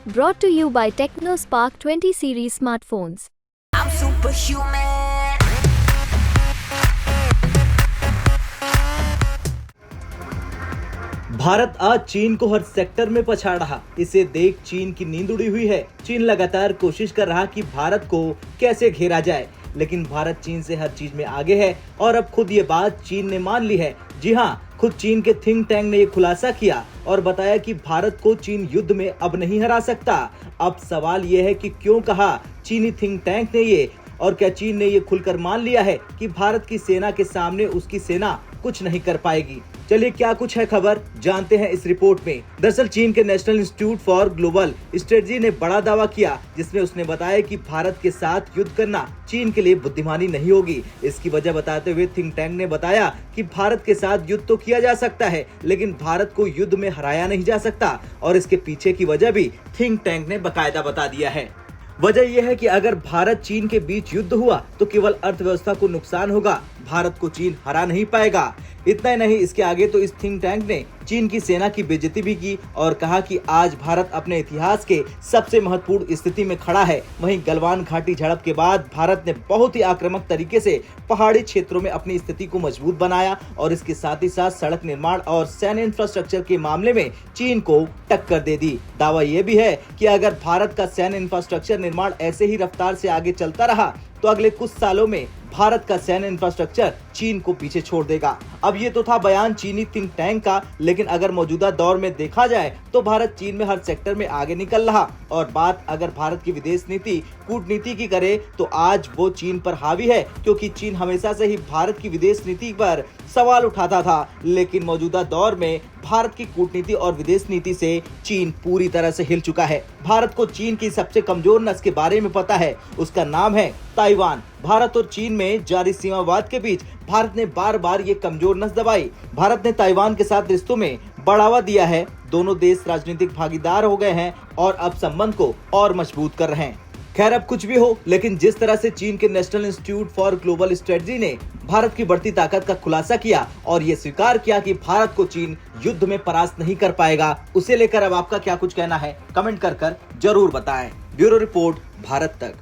Brought to you by TechnoSpark 20 series smartphones. I'm superhuman. Bharat आज चीन को हर सेक्टर में पछाड़ रहा। इसे देख चीन की नींद उड़ी हुई है। चीन लगातार कोशिश कर रहा कि भारत को कैसे घेरा जाए, लेकिन भारत चीन से हर चीज में आगे है और अब खुद ये बात चीन ने मान ली है। जी हाँ, खुद चीन के थिंक टैंक ने ये खुलासा किया और बताया कि भारत को चीन युद्ध में अब नहीं हरा सकता। अब सवाल ये है कि क्यों कहा चीनी थिंक टैंक ने ये, और क्या चीन ने ये खुलकर मान लिया है कि भारत की सेना के सामने उसकी सेना कुछ नहीं कर पाएगी। चलिए क्या कुछ है खबर, जानते हैं इस रिपोर्ट में। दरअसल चीन के national institute for global strategy ने बड़ा दावा किया, जिसमें उसने बताया कि भारत के साथ युद्ध करना चीन के लिए बुद्धिमानी नहीं होगी। इसकी वजह बताते हुए थिंक टैंक ने बताया कि भारत के साथ युद्ध तो किया जा सकता है, लेकिन भारत को युद्ध में हराया नहीं जा सकता, और इसके पीछे की वजह भी थिंक टैंक ने बाकायदा बता दिया है। वजह यह है कि अगर भारत चीन के बीच युद्ध हुआ तो केवल अर्थव्यवस्था को नुकसान होगा, भारत को चीन हरा नहीं पाएगा। इतना ही नहीं, इसके आगे तो इस थिंक टैंक ने चीन की सेना की बेइज्जती भी की और कहा कि आज भारत अपने इतिहास के सबसे महत्वपूर्ण स्थिति में खड़ा है। वहीं गलवान घाटी झड़प के बाद भारत ने बहुत ही आक्रामक तरीके से पहाड़ी क्षेत्रों में अपनी स्थिति को मजबूत बनाया और इसके साथ ही साथ सड़क निर्माण और सैन्य इंफ्रास्ट्रक्चर के मामले में चीन को टक्कर दे दी। दावा यह भी है कि अगर भारत का सैन्य इंफ्रास्ट्रक्चर निर्माण ऐसे ही रफ्तार से आगे चलता रहा तो अगले कुछ सालों में भारत का सैन्य इंफ्रास्ट्रक्चर चीन को पीछे छोड़ देगा। अब ये तो था बयान चीनी थिंक टैंक का, लेकिन अगर मौजूदा दौर में देखा जाए तो भारत चीन में हर सेक्टर में आगे निकल रहा। और बात अगर भारत की विदेश नीति कूटनीति की करे तो आज वो चीन पर हावी है, क्योंकि चीन हमेशा से ही भारत की विदेश नीति पर सवाल उठाता था। लेकिन मौजूदा दौर में भारत की कूटनीति और विदेश नीति से चीन पूरी तरह से हिल चुका है। भारत को चीन की सबसे कमजोर नस के बारे में पता है, उसका नाम है ताइवान। भारत और चीन में जारी सीमावाद के बीच भारत ने बार बार ये कमजोर नस दबाई। भारत ने ताइवान के साथ रिश्तों में बढ़ावा दिया है। दोनों देश राजनीतिक भागीदार हो गए हैं और अब संबंध को और मजबूत कर रहे हैं। खैर, अब कुछ भी हो, लेकिन जिस तरह से चीन के national institute for global strategy ने भारत की बढ़ती ताकत का खुलासा किया और ये स्वीकार किया कि भारत को चीन युद्ध में परास्त नहीं कर पाएगा, उसे लेकर अब आपका क्या कुछ कहना है, कमेंट कर जरूर बताएं। ब्यूरो रिपोर्ट, भारत तक।